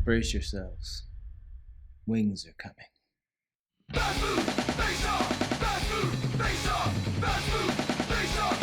Brace yourselves. Wings are coming. Fast food, face off! Fast food, face off! Fast food, face off!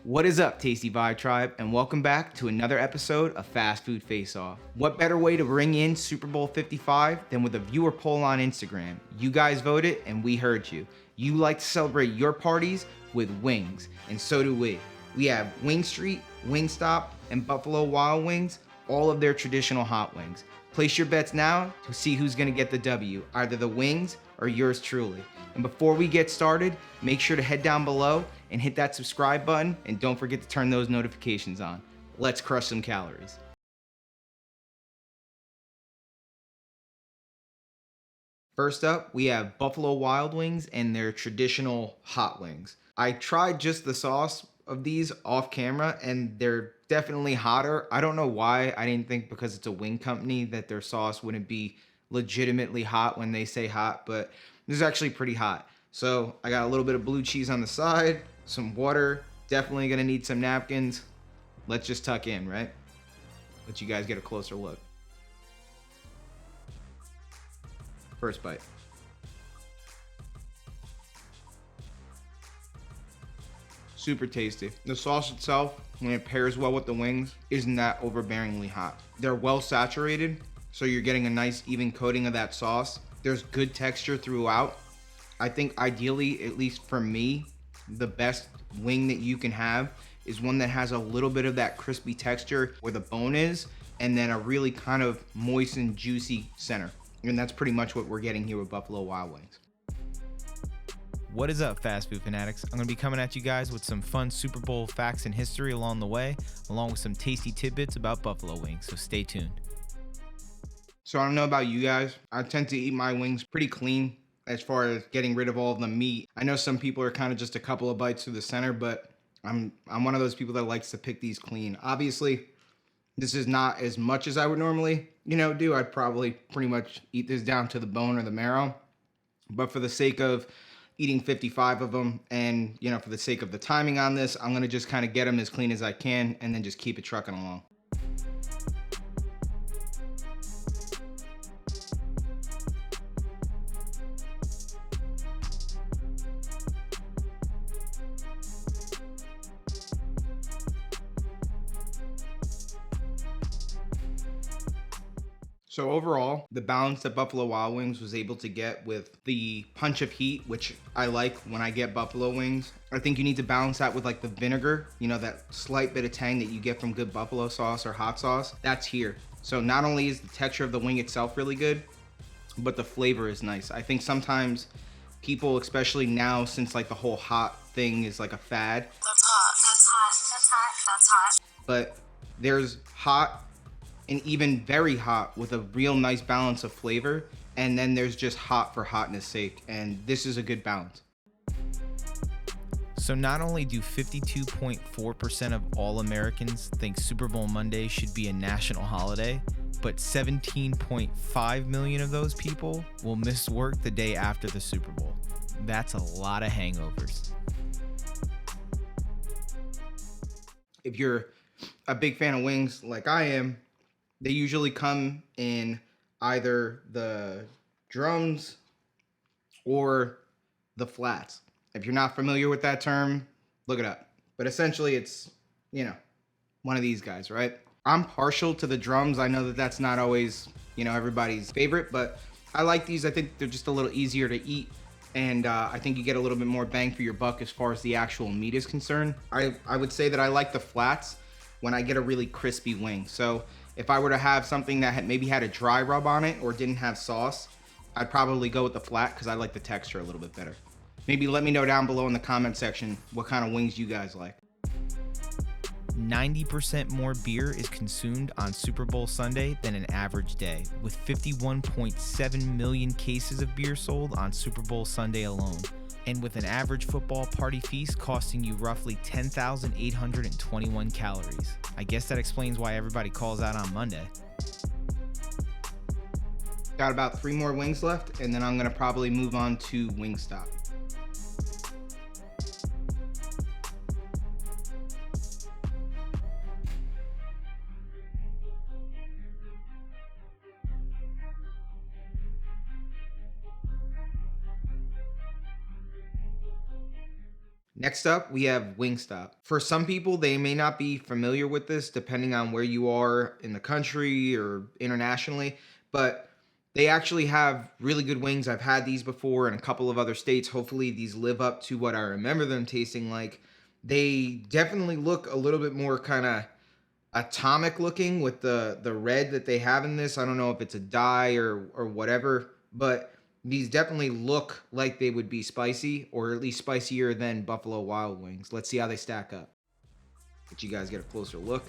What is up, Tasty Vibe Tribe, and welcome back to another episode of Fast Food Face Off. What better way to bring in Super Bowl 55 than with a viewer poll on Instagram? You guys voted and we heard you. You like to celebrate your parties with wings, and so do we. We have Wing Street, Wingstop, and Buffalo Wild Wings, all of their traditional hot wings. Place your bets now to see who's gonna get the W, either the wings or yours truly. And before we get started, make sure to head down below and hit that subscribe button, and don't forget to turn those notifications on. Let's crush some calories. First up, we have Buffalo Wild Wings and their traditional hot wings. I tried just the sauce of these off camera and they're definitely hotter. I don't know why. I didn't think because it's a wing company that their sauce wouldn't be legitimately hot when they say hot, but this is actually pretty hot. So I got a little bit of blue cheese on the side, some water, definitely gonna need some napkins. Let's just tuck in, right? Let you guys get a closer look. First bite. Super tasty. The sauce itself, when it pairs well with the wings, isn't that overbearingly hot. They're well saturated, so you're getting a nice even coating of that sauce. There's good texture throughout. I think ideally, at least for me, the best wing that you can have is one that has a little bit of that crispy texture where the bone is, and then a really kind of moist and juicy center. And that's pretty much what we're getting here with Buffalo Wild Wings. What is up, fast food fanatics? I'm gonna be coming at you guys with some fun Super Bowl facts and history along the way, along with some tasty tidbits about buffalo wings, so stay tuned. So I don't know about you guys, I tend to eat my wings pretty clean as far as getting rid of all of the meat. I know some people are kind of just a couple of bites through the center, but I'm one of those people that likes to pick these clean. Obviously, this is not as much as I would normally, do. I'd probably pretty much eat this down to the bone or the marrow, but for the sake of eating 55 of them and, for the sake of the timing on this, I'm gonna just kind of get them as clean as I can and then just keep it trucking along. So overall, the balance that Buffalo Wild Wings was able to get with the punch of heat, which I like when I get buffalo wings, I think you need to balance that with like the vinegar, that slight bit of tang that you get from good buffalo sauce or hot sauce, that's here. So not only is the texture of the wing itself really good, but the flavor is nice. I think sometimes people, especially now since like the whole hot thing is like a fad. That's hot, that's hot, that's hot, that's hot. But there's hot and even very hot with a real nice balance of flavor, and then there's just hot for hotness sake, and this is a good balance. So not only do 52.4% of all Americans think Super Bowl Monday should be a national holiday, but 17.5 million of those people will miss work the day after the Super Bowl. That's a lot of hangovers. If you're a big fan of wings like I am, they usually come in either the drums or the flats. If you're not familiar with that term, look it up. But essentially it's, one of these guys, right? I'm partial to the drums. I know that that's not always, everybody's favorite, but I like these. I think they're just a little easier to eat. And I think you get a little bit more bang for your buck as far as the actual meat is concerned. I would say that I like the flats when I get a really crispy wing. So if I were to have something that maybe had a dry rub on it or didn't have sauce, I'd probably go with the flat because I like the texture a little bit better. Maybe let me know down below in the comment section what kind of wings you guys like. 90% more beer is consumed on Super Bowl Sunday than an average day, with 51.7 million cases of beer sold on Super Bowl Sunday alone. And with an average football party feast costing you roughly 10,821 calories. I guess that explains why everybody calls out on Monday. Got about 3 more wings left, and then I'm gonna probably move on to Wingstop. Next up, we have Wingstop. For some people, they may not be familiar with this depending on where you are in the country or internationally, but they actually have really good wings. I've had these before in a couple of other states. Hopefully these live up to what I remember them tasting like. They definitely look a little bit more kind of atomic looking with the red that they have in this. I don't know if it's a dye or whatever, but these definitely look like they would be spicy, or at least spicier than Buffalo Wild Wings. Let's see how they stack up. Let you guys get a closer look.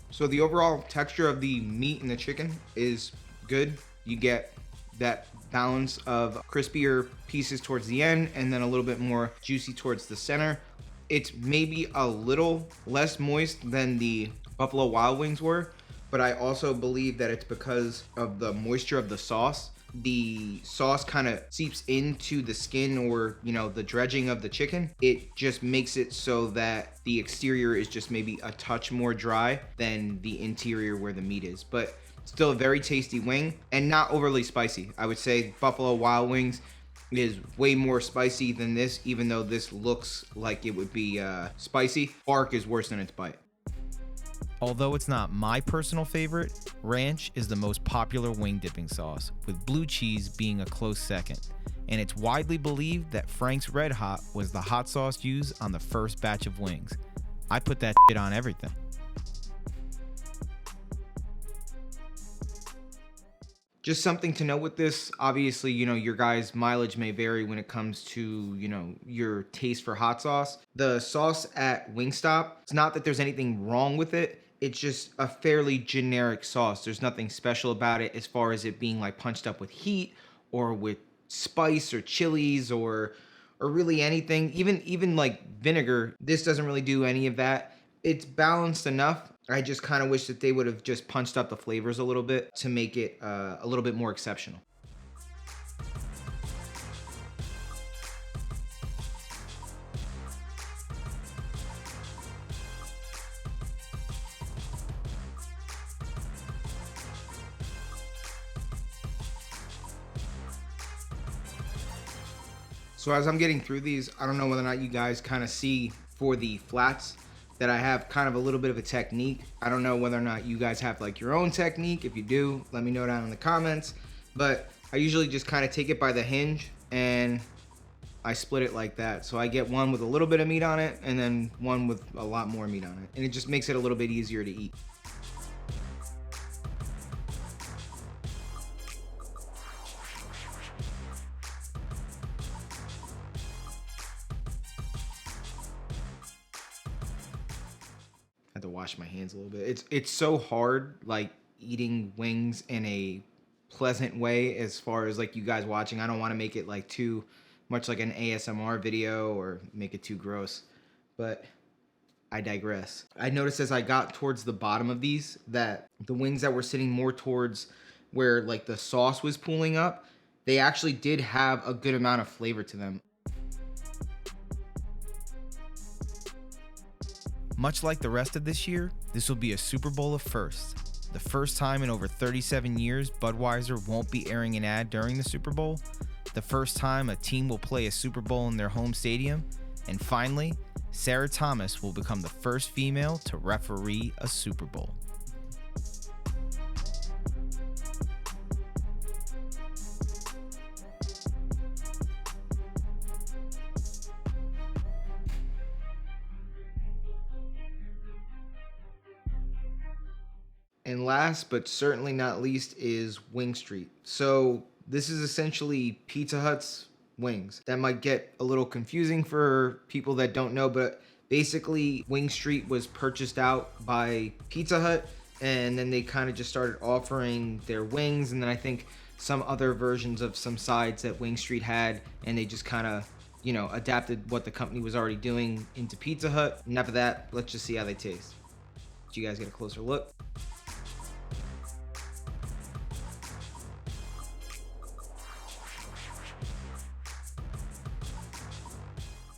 So the overall texture of the meat in the chicken is good. You get that balance of crispier pieces towards the end and then a little bit more juicy towards the center. It's maybe a little less moist than the Buffalo Wild Wings were, but I also believe that it's because of the moisture of the sauce. The sauce kind of seeps into the skin, or the dredging of the chicken. It just makes it so that the exterior is just maybe a touch more dry than the interior where the meat is, but still a very tasty wing and not overly spicy. I would say Buffalo Wild Wings is way more spicy than this, even though this looks like it would be spicy. Bark is worse than its bite. Although it's not my personal favorite, ranch is the most popular wing dipping sauce, with blue cheese being a close second. And it's widely believed that Frank's Red Hot was the hot sauce used on the first batch of wings. I put that shit on everything. Just something to note with this, obviously, your guys' mileage may vary when it comes to, your taste for hot sauce. The sauce at Wingstop, it's not that there's anything wrong with it. It's just a fairly generic sauce. There's nothing special about it as far as it being like punched up with heat or with spice or chilies or really anything. Even like vinegar, this doesn't really do any of that. It's balanced enough. I just kind of wish that they would have just punched up the flavors a little bit to make it a little bit more exceptional. So as I'm getting through these, I don't know whether or not you guys kind of see for the flats that I have kind of a little bit of a technique. I don't know whether or not you guys have like your own technique. If you do, let me know down in the comments. But I usually just kind of take it by the hinge and I split it like that. So I get one with a little bit of meat on it and then one with a lot more meat on it. And it just makes it a little bit easier to eat. To wash my hands a little bit. It's so hard like eating wings in a pleasant way as far as like you guys watching. I don't want to make it like too much like an ASMR video or make it too gross, but I digress. I noticed as I got towards the bottom of these that the wings that were sitting more towards where like the sauce was pooling up, they actually did have a good amount of flavor to them. Much like the rest of this year, this will be a Super Bowl of firsts. The first time in over 37 years Budweiser won't be airing an ad during the Super Bowl. The first time a team will play a Super Bowl in their home stadium. And finally, Sarah Thomas will become the first female to referee a Super Bowl. And last but certainly not least is Wing Street. So this is essentially Pizza Hut's wings. That might get a little confusing for people that don't know, but basically Wing Street was purchased out by Pizza Hut, and then they kind of just started offering their wings, and then I think some other versions of some sides that Wing Street had, and they just kind of, adapted what the company was already doing into Pizza Hut. Enough of that, let's just see how they taste. Let you guys get a closer look.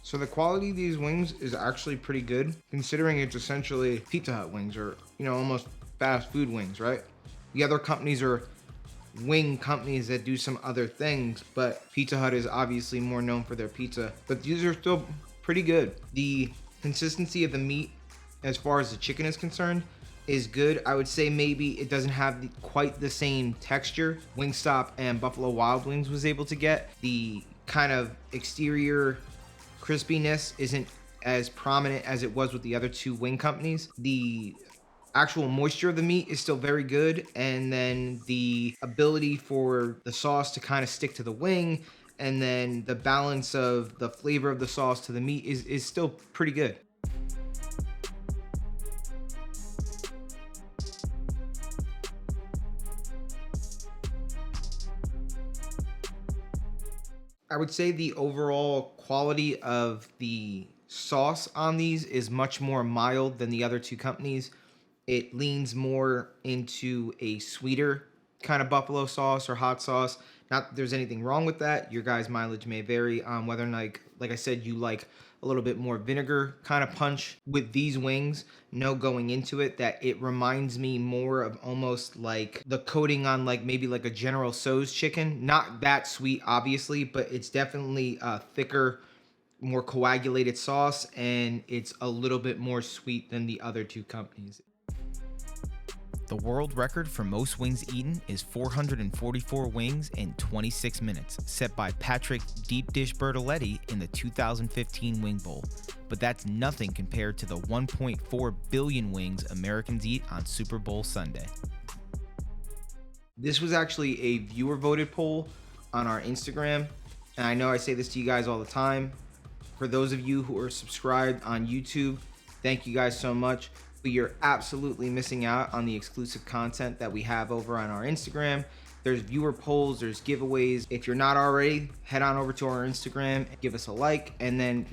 So the quality of these wings is actually pretty good, considering it's essentially Pizza Hut wings or, almost fast food wings, right? The other companies are wing companies that do some other things, but Pizza Hut is obviously more known for their pizza. But these are still pretty good. The consistency of the meat, as far as the chicken is concerned, is good. I would say maybe it doesn't have quite the same texture Wingstop and Buffalo Wild Wings was able to get. The kind of exterior crispiness isn't as prominent as it was with the other two wing companies. The actual moisture of the meat is still very good, and then the ability for the sauce to kind of stick to the wing, and then the balance of the flavor of the sauce to the meat is still pretty good. I would say the overall quality of the sauce on these is much more mild than the other two companies. It leans more into a sweeter kind of buffalo sauce or hot sauce. Not that there's anything wrong with that. Your guys' mileage may vary on whether or not, like I said, you like a little bit more vinegar kind of punch. With these wings, no going into it, that it reminds me more of almost like the coating on like maybe like a General Tso's chicken. Not that sweet, obviously, but it's definitely a thicker, more coagulated sauce, and it's a little bit more sweet than the other two companies. The world record for most wings eaten is 444 wings in 26 minutes, set by Patrick Deep Dish Bertoletti in the 2015 Wing Bowl. But that's nothing compared to the 1.4 billion wings Americans eat on Super Bowl Sunday. This was actually a viewer voted poll on our Instagram, and I know I say this to you guys all the time. For those of you who are subscribed on YouTube, thank you guys so much. But you're absolutely missing out on the exclusive content that we have over on our Instagram. There's viewer polls, there's giveaways. If you're not already, head on over to our Instagram, give us a like, and then,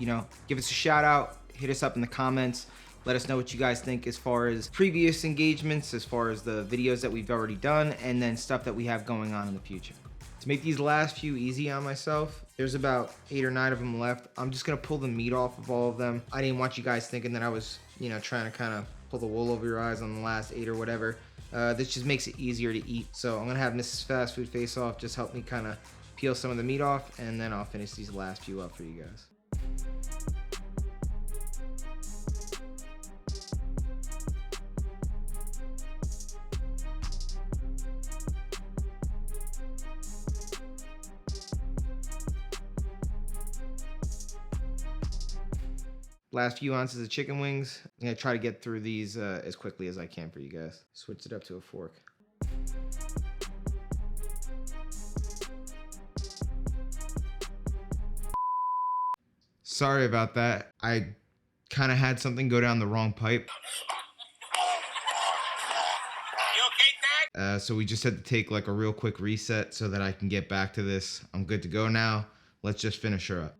give us a shout out, hit us up in the comments. Let us know what you guys think as far as previous engagements, as far as the videos that we've already done, and then stuff that we have going on in the future. To make these last few easy on myself, there's about 8 or 9 of them left. I'm just gonna pull the meat off of all of them. I didn't want you guys thinking that I was, trying to kind of pull the wool over your eyes on the last 8 or whatever. This just makes it easier to eat. So I'm gonna have Mrs. Fast Food Face Off just help me kind of peel some of the meat off, and then I'll finish these last few up for you guys. Last few ounces of chicken wings. I'm gonna try to get through these as quickly as I can for you guys. Switch it up to a fork. Sorry about that. I kind of had something go down the wrong pipe. You okay, Dad? So we just had to take like a real quick reset so that I can get back to this. I'm good to go now. Let's just finish her up.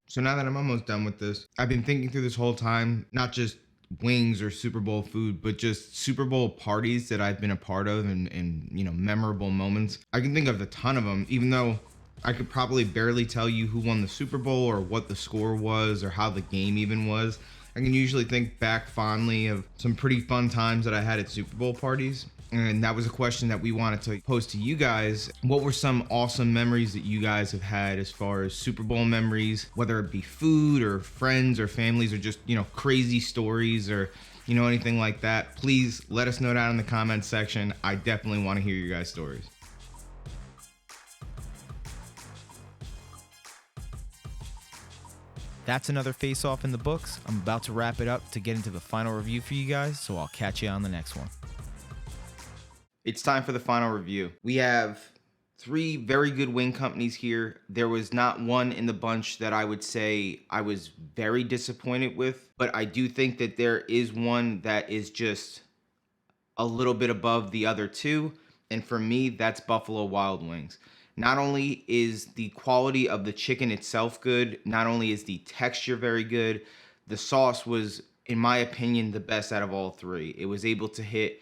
So now that I'm almost done with this, I've been thinking through this whole time, not just wings or Super Bowl food, but just Super Bowl parties that I've been a part of and memorable moments. I can think of a ton of them, even though I could probably barely tell you who won the Super Bowl or what the score was or how the game even was. I can usually think back fondly of some pretty fun times that I had at Super Bowl parties. And that was a question that we wanted to pose to you guys. What were some awesome memories that you guys have had as far as Super Bowl memories, whether it be food or friends or families or just, crazy stories or, anything like that? Please let us know down in the comments section. I definitely want to hear your guys' stories. That's another Face Off in the books. I'm about to wrap it up to get into the final review for you guys, so I'll catch you on the next one. It's time for the final review. We have 3 very good wing companies here. There was not one in the bunch that I would say I was very disappointed with, but I do think that there is one that is just a little bit above the other 2, and for me, that's Buffalo Wild Wings. Not only is the quality of the chicken itself good, not only is the texture very good, the sauce was, in my opinion, the best out of all 3. It was able to hit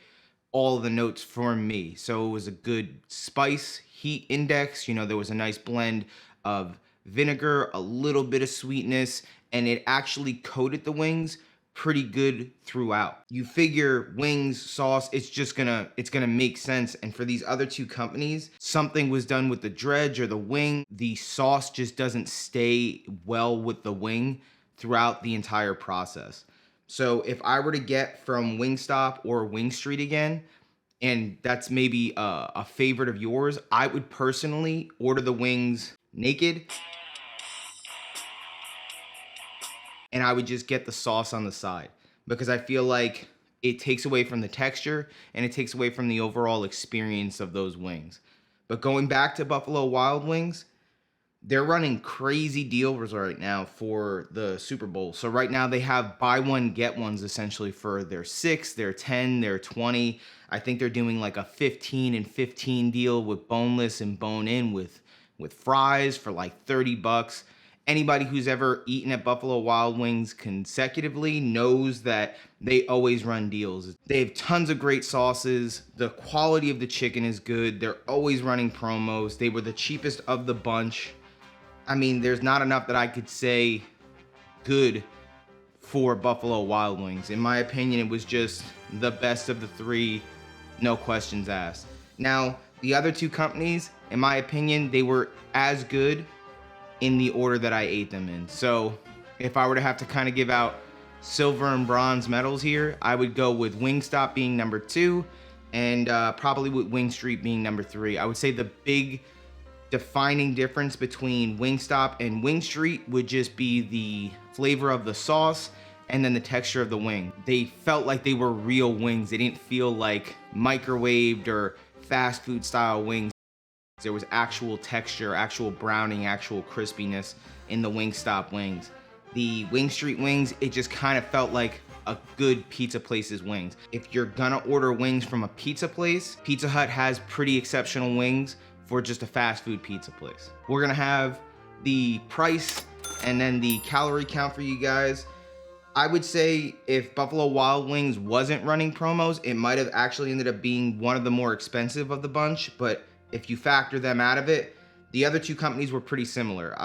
all of the notes for me. So it was a good spice heat index. You know, there was a nice blend of vinegar, a little bit of sweetness, and it actually coated the wings pretty good throughout. You figure wings, sauce, it's gonna make sense. And for these other two companies, something was done with the dredge or the wing. The sauce just doesn't stay well with the wing throughout the entire process. So if I were to get from Wingstop or Wing Street again, and that's maybe a favorite of yours, I would personally order the wings naked, and I would just get the sauce on the side, because I feel like it takes away from the texture and it takes away from the overall experience of those wings. But going back to Buffalo Wild Wings, they're running crazy deals right now for the Super Bowl. So right now they have buy one, get ones essentially for their 6, their 10, their 20. I think they're doing like a 15 and 15 deal with boneless and bone-in with fries for like $30. Anybody who's ever eaten at Buffalo Wild Wings consecutively knows that they always run deals. They have tons of great sauces. The quality of the chicken is good. They're always running promos. They were the cheapest of the bunch. I mean, there's not enough that I could say good for Buffalo Wild Wings. In my opinion, it was just the best of the three, no questions asked. Now, the other two companies, in my opinion, they were as good in the order that I ate them in. So if I were to have to kind of give out silver and bronze medals here, I would go with Wingstop being number 2 and probably with Wing Street being number 3. I would say the big defining difference between Wingstop and Wing Street would just be the flavor of the sauce and then the texture of the wing. They felt like they were real wings. They didn't feel like microwaved or fast food style wings. There was actual texture, actual browning, actual crispiness in the Wingstop wings. The Wing Street wings, it just kind of felt like a good pizza place's wings. If you're gonna order wings from a pizza place, Pizza Hut has pretty exceptional wings for just a fast food pizza place. We're gonna have the price and then the calorie count for you guys. I would say if Buffalo Wild Wings wasn't running promos, it might have actually ended up being one of the more expensive of the bunch, but if you factor them out of it, the other two companies were pretty similar.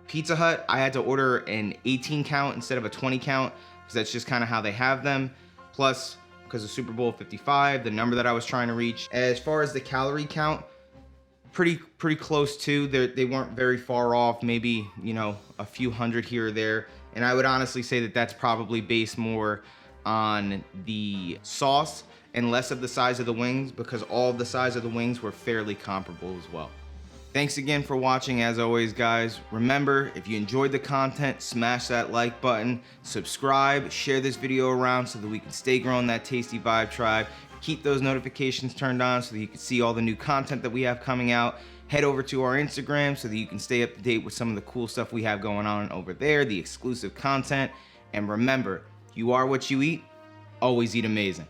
Pizza Hut, I had to order an 18 count instead of a 20 count because that's just kind of how they have them. Plus, because of Super Bowl 55, the number that I was trying to reach. As far as the calorie count, pretty close too. They weren't very far off, maybe, you know, a few hundred here or there. And I would honestly say that that's probably based more on the sauce and less of the size of the wings, because all of the size of the wings were fairly comparable as well. Thanks again for watching. As always, guys, remember, if you enjoyed the content, smash that like button, subscribe, share this video around so that we can stay growing that Tasty Vibe tribe. Keep those notifications turned on so that you can see all the new content that we have coming out. Head over to our Instagram so that you can stay up to date with some of the cool stuff we have going on over there, the exclusive content. And remember, you are what you eat. Always eat amazing.